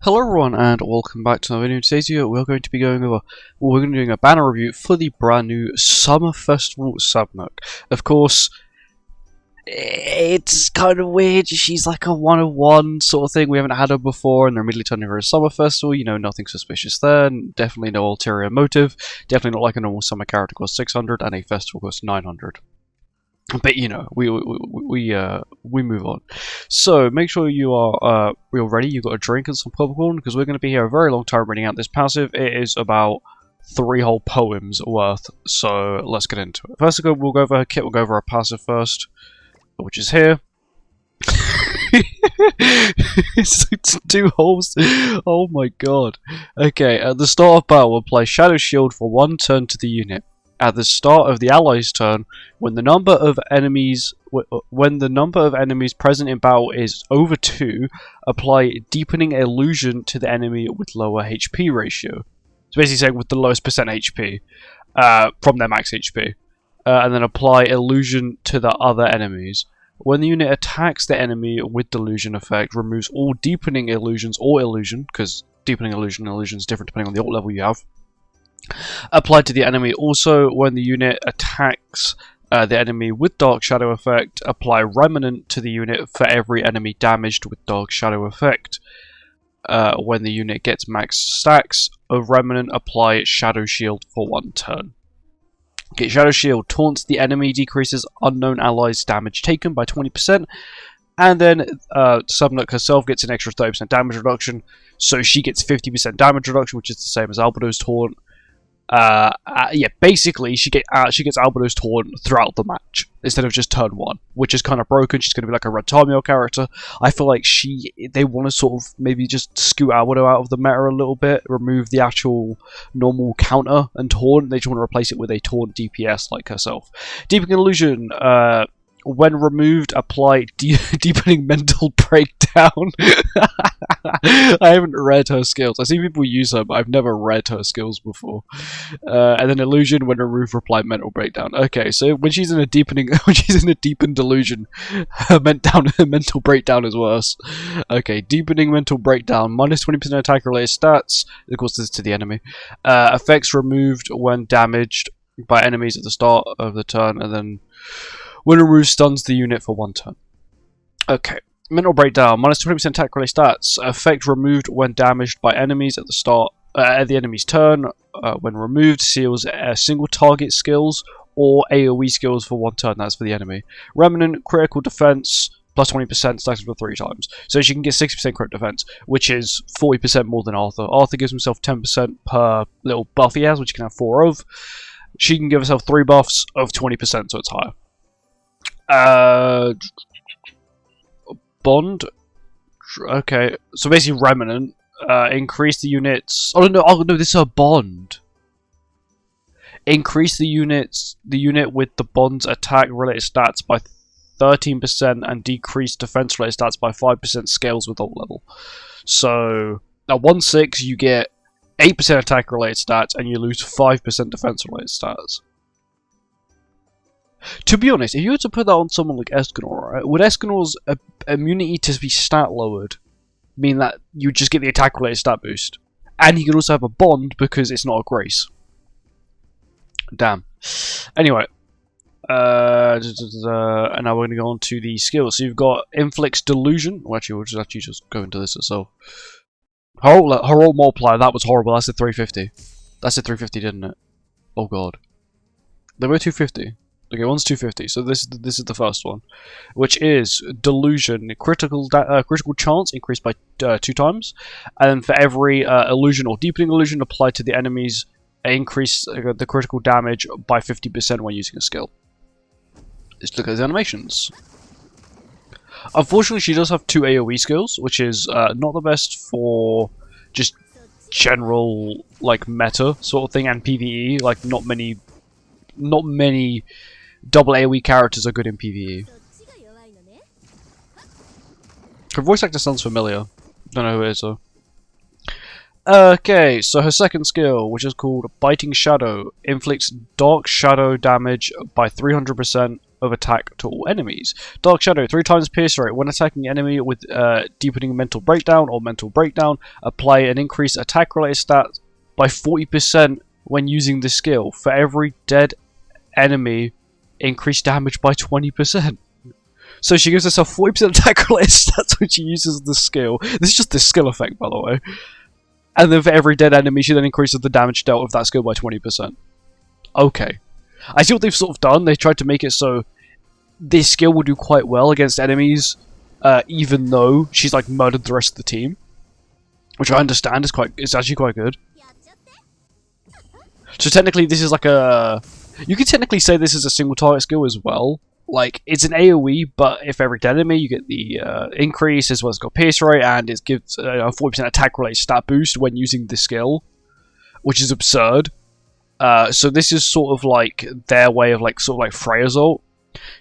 Hello everyone and welcome back to another video. In today's video we're going to be going over, we're going to be doing a banner review for the brand new Summer Festival SABNAK. Of course, it's kind of weird, she's like a 101 sort of thing, we haven't had her before and they're immediately turning her a Summer Festival, you know, nothing suspicious there, definitely no ulterior motive, definitely not like a normal summer character costs 600 and a festival costs 900. But you know, we move on. So make sure you're ready. You've got a drink and some popcorn because we're going to be here a very long time reading out this passive. It is about 3 whole poems worth. So let's get into it. First, we'll go over her kit. We'll go over her passive first, which is here. It's 2 holes. Oh my god. Okay, at the start of battle, apply Shadow Shield for 1 turn to the unit. At the start of the allies' turn, when the number of enemies present in battle is over 2, apply Deepening Illusion to the enemy with lower HP ratio. It's basically saying with the lowest percent HP from their max HP, and then apply Illusion to the other enemies. When the unit attacks the enemy with Delusion effect, removes all Deepening Illusions or Illusion, because Deepening Illusion and Illusion is different depending on the ult level you have. Applied to the enemy. Also, when the unit attacks the enemy with Dark Shadow effect, apply Remnant to the unit for every enemy damaged with Dark Shadow effect. When the unit gets max stacks of Remnant, apply Shadow Shield for 1 turn. Okay, Shadow Shield taunts the enemy, decreases unknown allies' damage taken by 20%, and then SABNAK herself gets an extra 30% damage reduction, so she gets 50% damage reduction, which is the same as Albedo's taunt. Yeah, basically she gets Albedo's taunt throughout the match instead of just turn 1, which is kind of broken. She's going to be like a Red Tamio character. I feel like they want to sort of maybe just scoot Albedo out of the meta a little bit, remove the actual normal counter and taunt. They just want to replace it with a taunt DPS like herself. Deepening Illusion, when removed, apply Deepening Mental Breakdown. I haven't read her skills. I see people use her, but I've never read her skills before. And then Illusion, when removed, apply Mental Breakdown. Okay, so when she's in a deepened illusion, her mental breakdown is worse. Okay, Deepening Mental Breakdown, minus 20% attack related stats. Of course, this is to the enemy. Effects removed when damaged by enemies at the start of the turn, and then when removed, stuns the unit for 1 turn. Okay. Mental Breakdown, minus 20% attack related stats. Effect removed when damaged by enemies at the start at the enemy's turn. When removed, seals single target skills or AoE skills for 1 turn. That's for the enemy. Remnant, critical defense, plus 20%, stacks for 3 times. So she can get 60% crit defense, which is 40% more than Arthur. Arthur gives himself 10% per little buff he has, which he can have 4 of. She can give herself 3 buffs of 20%, so it's higher. Bond. Okay, so basically Remnant. Increase the units. Oh no, this is a bond. Increase the unit with the bond's attack related stats by 13% and decrease defense related stats by 5%. Scales with ult level. So at 1/6 you get 8% attack related stats and you lose 5% defense related stats. To be honest, if you were to put that on someone like Escanor, right, would Escanor's immunity to be stat lowered mean that you just get the attack related stat boost? And he could also have a bond because it's not a grace. Damn. Anyway. And now we're going to go on to the skills. So you've got Inflicts Delusion. Well, actually, we'll just go into this itself. Her ult multiplier, that was horrible. That's a 350. That's a 350, didn't it? Oh god. They were 250. Okay, one's 250, so this is the first one, which is Delusion. Critical chance increased by 2 times, and then for every illusion or deepening illusion applied to the enemies, increase the critical damage by 50% when using a skill. Let's look at his animations. Unfortunately, she does have 2 AoE skills, which is not the best for just general like meta sort of thing and PvE. Like not many double AoE characters are good in PvE. Her voice actor sounds familiar. Don't know who it is though. Okay, so her second skill, which is called Biting Shadow, inflicts dark shadow damage by 300% of attack to all enemies. Dark Shadow, 3 times pierce rate. When attacking an enemy with deepening mental breakdown or mental breakdown, apply an increased attack related stat by 40% when using the skill. For every dead enemy, increase damage by 20%. So she gives herself 40% attack related stats when she uses the skill. This is just the skill effect, by the way. And then for every dead enemy, she then increases the damage dealt with that skill by 20%. Okay. I see what they've sort of done. They tried to make it so this skill will do quite well against enemies, even though she's like murdered the rest of the team. Which I understand is actually quite good. So technically this is like a... You could technically say this is a single target skill as well. Like, it's an AoE, but if every dead enemy, you get the increase, as well as got pierce rate, and it gives a 40% attack related stat boost when using the skill, which is absurd. So this is sort of like their way of like Freya's ult,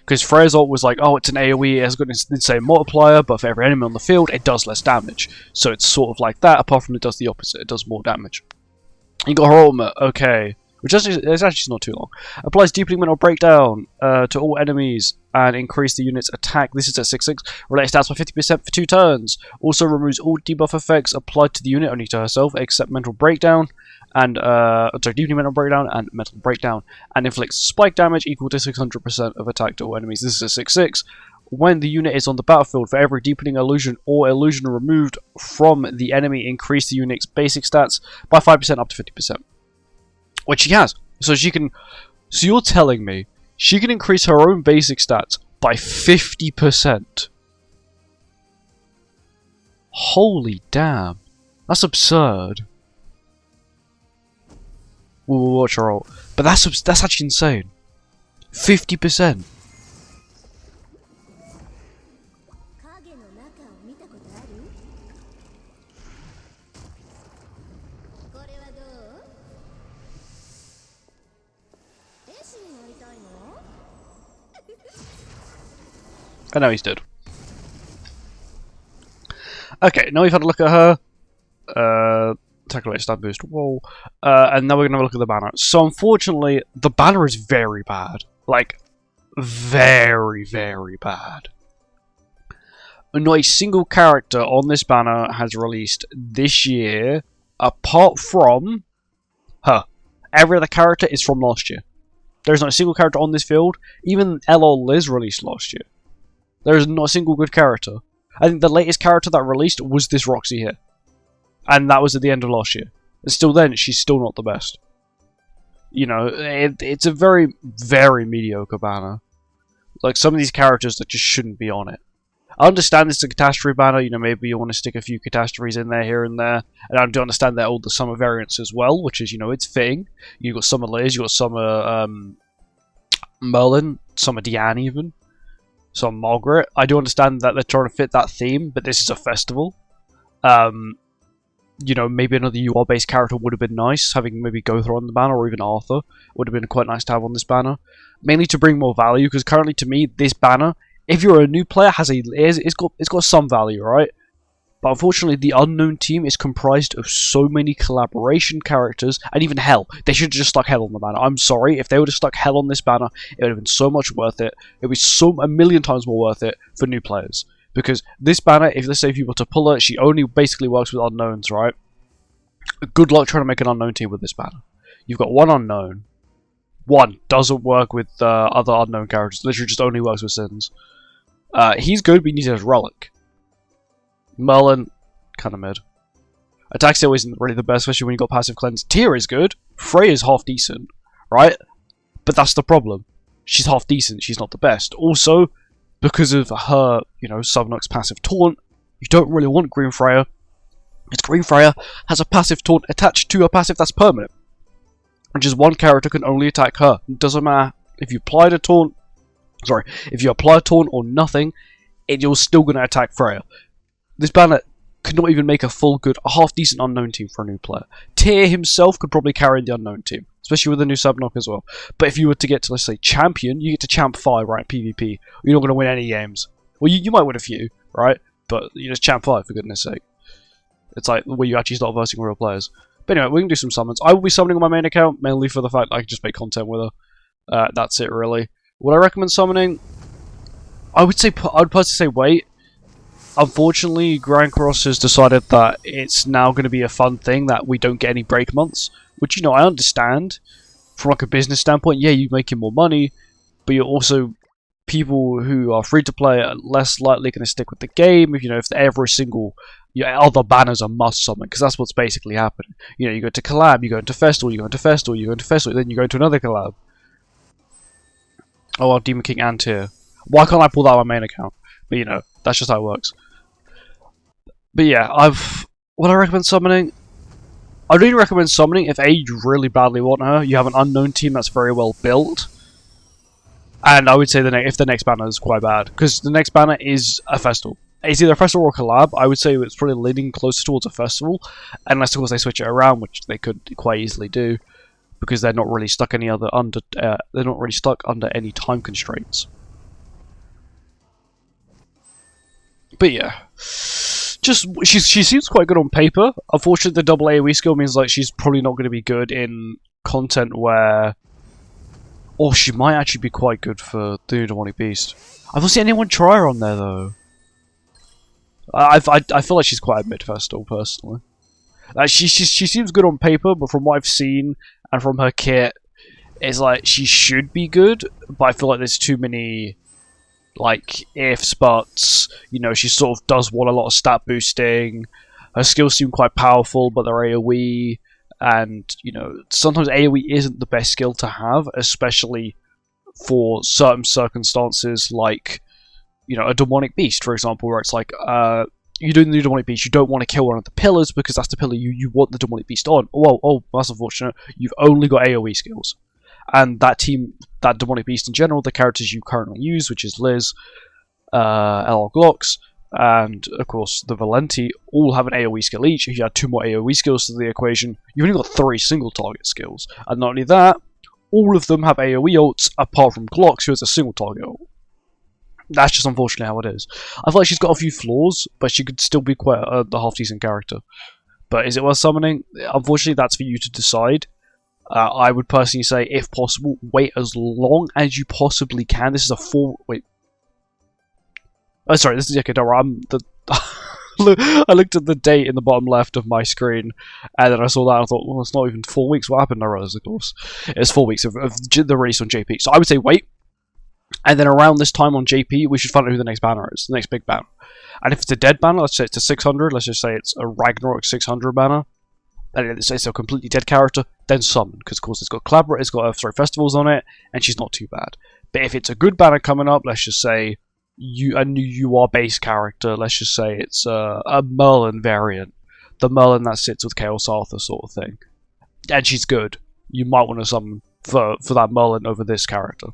because Freya's ult was like, oh, it's an AoE, it has got the same multiplier, but for every enemy on the field, it does less damage. So it's sort of like that, apart from it does the opposite, it does more damage. You got her ultimate, okay. Which is actually not too long. Applies deepening mental breakdown to all enemies and increase the unit's attack. This is at 6/6. Related stats by 50% for 2 turns. Also removes all debuff effects applied to the unit, only to herself, except mental breakdown and deepening mental breakdown and mental breakdown, and inflicts spike damage equal to 600% of attack to all enemies. This is at 6/6. When the unit is on the battlefield, for every deepening illusion or illusion removed from the enemy, increase the unit's basic stats by 5% up to 50%. Which she has. So she can... So you're telling me she can increase her own basic stats by 50%? Holy damn. That's absurd. We'll watch her ult. But that's actually insane. 50%. I know he's dead. Okay, now we've had a look at her. Attack related stat boost. Whoa. And now we're going to have a look at the banner. So unfortunately, the banner is very bad. Like, very, very bad. Not a single character on this banner has released this year, apart from her. Every other character is from last year. There is not a single character on this field. Even LOL Liz released last year. There is not a single good character. I think the latest character that released was this Roxy here. And that was at the end of last year. And still then, she's still not the best. You know, it's a very, very mediocre banner. Like, some of these characters that just shouldn't be on it. I understand it's a catastrophe banner, you know, maybe you want to stick a few catastrophes in there, here and there. And I do understand that all the summer variants as well, which is, you know, it's fitting. You've got Summer Liz, you've got Summer Merlin, Summer Diane even. Some Margaret. I do understand that they're trying to fit that theme, but this is a festival. You know, maybe another UR-based character would have been nice, having maybe Gothar on the banner, or even Arthur would have been quite nice to have on this banner. Mainly to bring more value, because currently, to me, this banner, if you're a new player, it's got some value, right? But unfortunately, the Unknown team is comprised of so many collaboration characters, and even Hell. They should have just stuck Hell on the banner. I'm sorry, if they would have stuck Hell on this banner, it would have been so much worth it. It would be a million times more worth it for new players. Because this banner, let's say if you were to pull her, she only basically works with Unknowns, right? Good luck trying to make an Unknown team with this banner. You've got one Unknown. One doesn't work with other Unknown characters. Literally just only works with Sins. He's good, but he needs a Relic. Merlin, kind of mid. Attack still isn't really the best, especially when you got passive cleanse. Tyr is good. Frey is half decent, right? But that's the problem. She's half decent. She's not the best. Also, because of her, you know, SABNAK's passive taunt, you don't really want Green Freya. Because Green Freya has a passive taunt attached to a passive that's permanent, which is one character can only attack her. It doesn't matter if you applied a taunt. Sorry, if you apply a taunt or nothing, you're still going to attack Freya. This banner could not even make a half-decent Unknown team for a new player. Tyr himself could probably carry the Unknown team, especially with the new SABNAK as well. But if you were to get to, let's say, Champion, you get to Champ 5, right, PvP, you're not going to win any games. Well, you might win a few, right? But you're just Champ 5, for goodness sake. It's like where you actually start versing real players. But anyway, we can do some summons. I will be summoning on my main account, mainly for the fact I can just make content with her. That's it, really. Would I recommend summoning? I would personally say wait. Unfortunately, Grand Cross has decided that it's now going to be a fun thing that we don't get any break months, which, you know, I understand from like a business standpoint. Yeah, you're making more money, but you're also people who are free to play are less likely going to stick with the game. If every single other banners are must summon, because that's what's basically happening. You go to collab, you go into festival, you go into festival, you go into festival, then you go into another collab. Oh, well, Demon King and tier. Why can't I pull that on my main account? But that's just how it works. But yeah, would I recommend summoning? I'd really recommend summoning if you really badly want her. You have an unknown team that's very well built. And I would say if the next banner is quite bad, because the next banner is a festival. It's either a festival or a collab. I would say it's probably leaning closer towards a festival, unless of course they switch it around, which they could quite easily do, because they're not really stuck they're not really stuck under any time constraints. But yeah, she seems quite good on paper. Unfortunately, the double AoE skill means like she's probably not going to be good in content where. Or she might actually be quite good for the new Demonic Beast. I've not seen anyone try her on there though. I feel like she's quite a mid-festival personally. She seems good on paper, but from what I've seen and from her kit, it's like she should be good. But I feel like there's too many like ifs, buts. She sort of does want a lot of stat boosting. Her skills seem quite powerful, but they're AoE. And, sometimes AoE isn't the best skill to have, especially for certain circumstances like, a Demonic Beast, for example, where it's like, you're doing the Demonic Beast, you don't want to kill one of the pillars because that's the pillar you want the Demonic Beast on. Oh, that's unfortunate. You've only got AoE skills. And that Demonic Beast in general, the characters you currently use, which is Liz, LR Glocks, and of course the Valenti, all have an AoE skill each. If you add 2 more AoE skills to the equation, you've only got 3 single target skills. And not only that, all of them have AoE ults apart from Glocks, who has a single target ult. That's just unfortunately how it is. I feel like she's got a few flaws, but she could still be quite a half decent character. But is it worth summoning? Unfortunately, that's for you to decide. I would personally say, if possible, wait as long as you possibly can. This is a wait. Oh, sorry, this is okay. Don't worry, I looked at the date in the bottom left of my screen, and then I saw that and I thought, well, it's not even 4 weeks. What happened? I realized, of course, it's 4 weeks of the release on JP. So I would say wait, and then around this time on JP, we should find out who the next banner is, the next big banner. And if it's a dead banner, let's say it's a 600. Let's just say it's a Ragnarok 600 banner, and it's a completely dead character, then summon, because of course it's got festivals on it, and she's not too bad. But if it's a good banner coming up, let's just say a new UR base character, let's just say it's a Merlin variant, the Merlin that sits with Chaos Arthur sort of thing, and she's good, you might want to summon for that Merlin over this character.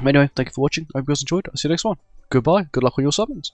Anyway, thank you for watching, I hope you guys enjoyed, I'll see you next one, goodbye, good luck on your summons.